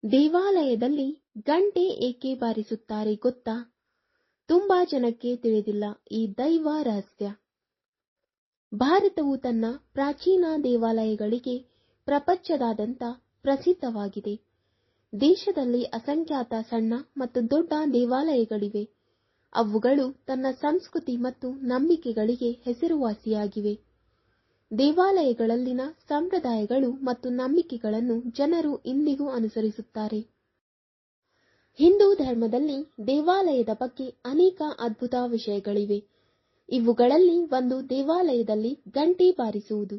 ದೇವಾಲಯದಲ್ಲಿ ಗಂಟೆ ಏಕೆ ಬಾರಿಸುತ್ತಾರೆ ಗೊತ್ತಾ? ತುಂಬಾ ಜನಕ್ಕೆ ತಿಳಿದಿಲ್ಲ ಈ ದೈವ ರಹಸ್ಯ. ಭಾರತವು ತನ್ನ ಪ್ರಾಚೀನ ದೇವಾಲಯಗಳಿಗೆ ಪ್ರಪಂಚದಾದ್ಯಂತ ಪ್ರಸಿದ್ಧವಾಗಿದೆ. ದೇಶದಲ್ಲಿ ಅಸಂಖ್ಯಾತ ಸಣ್ಣ ಮತ್ತು ದೊಡ್ಡ ದೇವಾಲಯಗಳಿವೆ. ಅವುಗಳು ತನ್ನ ಸಂಸ್ಕೃತಿ ಮತ್ತು ನಂಬಿಕೆಗಳಿಗೆ ಹೆಸರುವಾಸಿಯಾಗಿವೆ. ದೇವಾಲಯಗಳಲ್ಲಿನ ಸಂಪ್ರದಾಯಗಳು ಮತ್ತು ನಂಬಿಕೆಗಳನ್ನು ಜನರು ಇಂದಿಗೂ ಅನುಸರಿಸುತ್ತಾರೆ. ಹಿಂದೂ ಧರ್ಮದಲ್ಲಿ ದೇವಾಲಯದ ಬಗ್ಗೆ ಅನೇಕ ಅದ್ಭುತ ವಿಷಯಗಳಿವೆ. ಇವುಗಳಲ್ಲಿ ಒಂದು ದೇವಾಲಯದಲ್ಲಿ ಗಂಟೆ ಬಾರಿಸುವುದು.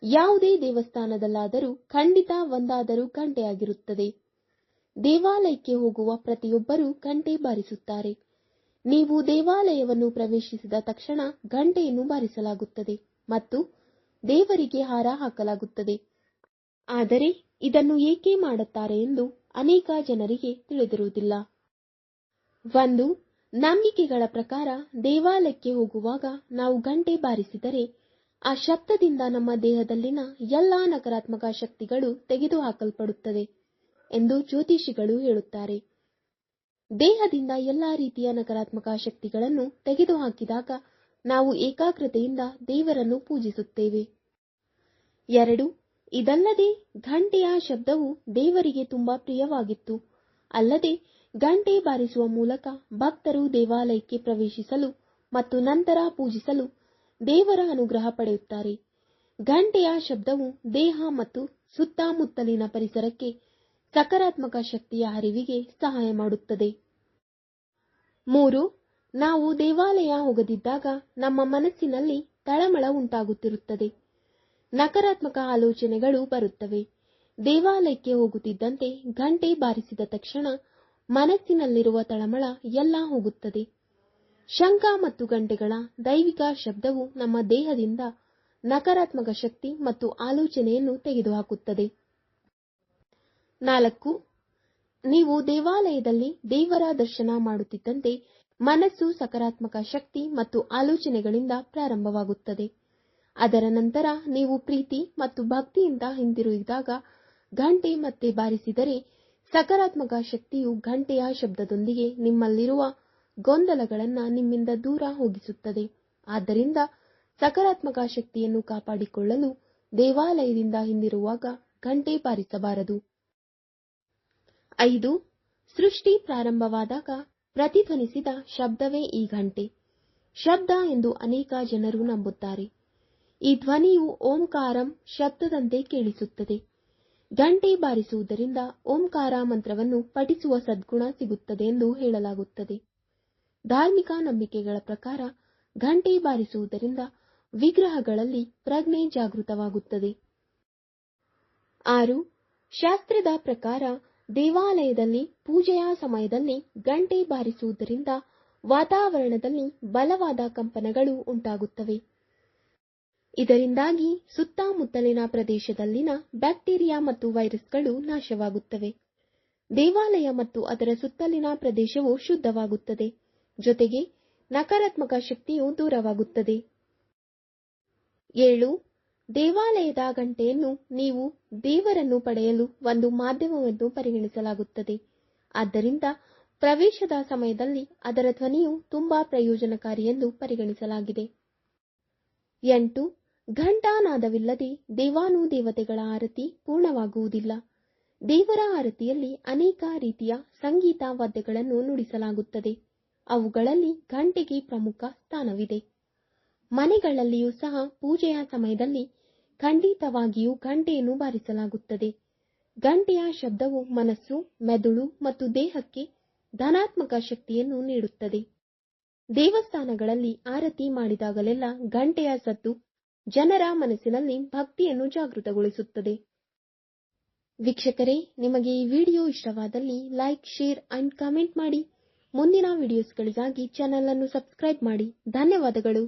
ಯಾವುದೇ ದೇವಸ್ಥಾನದಲ್ಲಾದರೂ ಖಂಡಿತ ಒಂದಾದರೂ ಗಂಟೆಯಾಗಿರುತ್ತದೆ. ದೇವಾಲಯಕ್ಕೆ ಹೋಗುವ ಪ್ರತಿಯೊಬ್ಬರೂ ಗಂಟೆ ಬಾರಿಸುತ್ತಾರೆ. ನೀವು ದೇವಾಲಯವನ್ನು ಪ್ರವೇಶಿಸಿದ ತಕ್ಷಣ ಗಂಟೆಯನ್ನು ಬಾರಿಸಲಾಗುತ್ತದೆ ಮತ್ತು ದೇವರಿಗೆ ಹಾರ ಹಾಕಲಾಗುತ್ತದೆ. ಆದರೆ ಇದನ್ನು ಏಕೆ ಮಾಡುತ್ತಾರೆ ಎಂದು ಅನೇಕ ಜನರಿಗೆ ತಿಳಿದಿರುವುದಿಲ್ಲ. ಒಂದು, ನಂಬಿಕೆಗಳ ಪ್ರಕಾರ ದೇವಾಲಯಕ್ಕೆ ಹೋಗುವಾಗ ನಾವು ಗಂಟೆ ಬಾರಿಸಿದರೆ ಆ ಶಬ್ದದಿಂದ ನಮ್ಮ ದೇಹದಲ್ಲಿನ ಎಲ್ಲಾ ನಕಾರಾತ್ಮಕ ಶಕ್ತಿಗಳು ತೆಗೆದುಹಾಕಲ್ಪಡುತ್ತದೆ ಎಂದು ಜ್ಯೋತಿಷಿಗಳು ಹೇಳುತ್ತಾರೆ. ದೇಹದಿಂದ ಎಲ್ಲಾ ರೀತಿಯ ನಕಾರಾತ್ಮಕ ಶಕ್ತಿಗಳನ್ನು ತೆಗೆದುಹಾಕಿದಾಗ ನಾವು ಏಕಾಗ್ರತೆಯಿಂದ ದೇವರನ್ನು ಪೂಜಿಸುತ್ತೇವೆ. 2, ಇದಲ್ಲದೆ ಘಂಟೆಯ ಶಬ್ದವು ದೇವರಿಗೆ ತುಂಬಾ ಪ್ರಿಯವಾಗಿತ್ತು. ಅಲ್ಲದೆ ಗಂಟೆ ಬಾರಿಸುವ ಮೂಲಕ ಭಕ್ತರು ದೇವಾಲಯಕ್ಕೆ ಪ್ರವೇಶಿಸಲು ಮತ್ತು ನಂತರ ಪೂಜಿಸಲು ದೇವರ ಅನುಗ್ರಹ ಪಡೆಯುತ್ತಾರೆ. ಘಂಟೆಯ ಶಬ್ದವು ದೇಹ ಮತ್ತು ಸುತ್ತಮುತ್ತಲಿನ ಪರಿಸರಕ್ಕೆ ಸಕಾರಾತ್ಮಕ ಶಕ್ತಿಯ ಹರಿವಿಗೆ ಸಹಾಯ ಮಾಡುತ್ತದೆ. 3, ನಾವು ದೇವಾಲಯ ಹೋಗದಿದ್ದಾಗ ನಮ್ಮ ಮನಸ್ಸಿನಲ್ಲಿ ತಳಮಳ ಉಂಟಾಗುತ್ತಿರುತ್ತದೆ. ನಕಾರಾತ್ಮಕ ಆಲೋಚನೆಗಳು ಬರುತ್ತವೆ. ದೇವಾಲಯಕ್ಕೆ ಹೋಗುತ್ತಿದ್ದಂತೆ ಗಂಟೆ ಬಾರಿಸಿದ ತಕ್ಷಣ ಮನಸ್ಸಿನಲ್ಲಿರುವ ತಳಮಳ ಎಲ್ಲ ಹೋಗುತ್ತದೆ. ಶಂಖ ಮತ್ತು ಗಂಟೆಗಳ ದೈವಿಕ ಶಬ್ದವು ನಮ್ಮ ದೇಹದಿಂದ ನಕಾರಾತ್ಮಕ ಶಕ್ತಿ ಮತ್ತು ಆಲೋಚನೆಯನ್ನು ತೆಗೆದುಹಾಕುತ್ತದೆ. 4, ನೀವು ದೇವಾಲಯದಲ್ಲಿ ದೇವರ ದರ್ಶನ ಮಾಡುತ್ತಿದ್ದಂತೆ ಮನಸ್ಸು ಸಕಾರಾತ್ಮಕ ಶಕ್ತಿ ಮತ್ತು ಆಲೋಚನೆಗಳಿಂದ ಪ್ರಾರಂಭವಾಗುತ್ತದೆ. ಅದರ ನಂತರ ನೀವು ಪ್ರೀತಿ ಮತ್ತು ಭಕ್ತಿಯಿಂದ ಹಿಂದಿರುಗಿದಾಗ ಗಂಟೆ ಮತ್ತೆ ಬಾರಿಸಿದರೆ ಸಕಾರಾತ್ಮಕ ಶಕ್ತಿಯು ಘಂಟೆಯ ಶಬ್ದದೊಂದಿಗೆ ನಿಮ್ಮಲ್ಲಿರುವ ಗೊಂದಲಗಳನ್ನು ನಿಮ್ಮಿಂದ ದೂರ ಹೋಗಿಸುತ್ತದೆ. ಆದ್ದರಿಂದ ಸಕಾರಾತ್ಮಕ ಶಕ್ತಿಯನ್ನು ಕಾಪಾಡಿಕೊಳ್ಳಲು ದೇವಾಲಯದಿಂದ ಹಿಂದಿರುಗುವಾಗ ಗಂಟೆ ಬಾರಿಸಬಾರದು. 5, ಸೃಷ್ಟಿ ಪ್ರಾರಂಭವಾದಾಗ ಪ್ರತಿಧ್ವನಿಸಿದ ಶಬ್ದವೇ ಈ ಘಂಟೆ ಶಬ್ದ ಎಂದು ಅನೇಕ ಜನರು ನಂಬುತ್ತಾರೆ. ಈ ಧ್ವನಿಯು ಓಂಕಾರಂ ಶಬ್ದದಂತೆ ಕೇಳಿಸುತ್ತದೆ. ಗಂಟೆ ಬಾರಿಸುವುದರಿಂದ ಓಂಕಾರ ಮಂತ್ರವನ್ನು ಪಠಿಸುವ ಸದ್ಗುಣ ಸಿಗುತ್ತದೆ ಎಂದು ಹೇಳಲಾಗುತ್ತದೆ. ಧಾರ್ಮಿಕ ನಂಬಿಕೆಗಳ ಪ್ರಕಾರ ಗಂಟೆ ಬಾರಿಸುವುದರಿಂದ ವಿಗ್ರಹಗಳಲ್ಲಿ ಪ್ರಜ್ಞೆ ಜಾಗೃತವಾಗುತ್ತದೆ. 6, ಶಾಸ್ತ್ರದ ಪ್ರಕಾರ ದೇವಾಲಯದಲ್ಲಿ ಪೂಜೆಯ ಸಮಯದಲ್ಲಿ ಗಂಟೆ ಬಾರಿಸುವುದರಿಂದ ವಾತಾವರಣದಲ್ಲಿ ಬಲವಾದ ಕಂಪನಗಳು ಉಂಟಾಗುತ್ತವೆ. ಇದರಿಂದಾಗಿ ಸುತ್ತಮುತ್ತಲಿನ ಪ್ರದೇಶದಲ್ಲಿನ ಬ್ಯಾಕ್ಟೀರಿಯಾ ಮತ್ತು ವೈರಸ್ಗಳು ನಾಶವಾಗುತ್ತವೆ. ದೇವಾಲಯ ಮತ್ತು ಅದರ ಸುತ್ತಲಿನ ಪ್ರದೇಶವು ಶುದ್ಧವಾಗುತ್ತದೆ. ಜೊತೆಗೆ ನಕಾರಾತ್ಮಕ ಶಕ್ತಿಯು ದೂರವಾಗುತ್ತದೆ. 7, ದೇವಾಲಯದ ಗಂಟೆಯನ್ನು ನೀವು ದೇವರನ್ನು ಪಡೆಯಲು ಒಂದು ಮಾಧ್ಯಮವೆಂದು ಪರಿಗಣಿಸಲಾಗುತ್ತದೆ. ಆದ್ದರಿಂದ ಪ್ರವೇಶದ ಸಮಯದಲ್ಲಿ ಅದರ ಧ್ವನಿಯು ತುಂಬಾ ಪ್ರಯೋಜನಕಾರಿ ಎಂದು ಪರಿಗಣಿಸಲಾಗಿದೆ. 8, ಘಂಟಾನಾದವಿಲ್ಲದೆ ದೇವಾನುದೇವತೆಗಳ ಆರತಿ ಪೂರ್ಣವಾಗುವುದಿಲ್ಲ. ದೇವರ ಆರತಿಯಲ್ಲಿ ಅನೇಕ ರೀತಿಯ ಸಂಗೀತ ವಾದ್ಯಗಳನ್ನು ನುಡಿಸಲಾಗುತ್ತದೆ. ಅವುಗಳಲ್ಲಿ ಘಂಟೆಗೆ ಪ್ರಮುಖ ಸ್ಥಾನವಿದೆ. ಮನೆಗಳಲ್ಲಿಯೂ ಸಹ ಪೂಜೆಯ ಸಮಯದಲ್ಲಿ ಖಂಡಿತವಾಗಿಯೂ ಘಂಟೆಯನ್ನು ಬಾರಿಸಲಾಗುತ್ತದೆ. ಘಂಟೆಯ ಶಬ್ದವು ಮನಸ್ಸು, ಮೆದುಳು ಮತ್ತು ದೇಹಕ್ಕೆ ಧನಾತ್ಮಕ ಶಕ್ತಿಯನ್ನು ನೀಡುತ್ತದೆ. ದೇವಸ್ಥಾನಗಳಲ್ಲಿ ಆರತಿ ಮಾಡಿದಾಗಲೆಲ್ಲ ಘಂಟೆಯ ಸದ್ದು ಜನರ ಮನಸ್ಸಿನಲ್ಲಿ ಭಕ್ತಿಯನ್ನು ಜಾಗೃತಗೊಳಿಸುತ್ತದೆ. ವೀಕ್ಷಕರೇ, ನಿಮಗೆ ಈ ವಿಡಿಯೋ ಇಷ್ಟವಾದಲ್ಲಿ ಲೈಕ್, ಶೇರ್ ಅಂಡ್ ಕಮೆಂಟ್ ಮಾಡಿ. ಮುಂದಿನ ವಿಡಿಯೋಸ್ಗಳಿಗಾಗಿ ಚಾನೆಲ್ ಅನ್ನು ಸಬ್ಸ್ಕ್ರೈಬ್ ಮಾಡಿ. ಧನ್ಯವಾದಗಳು.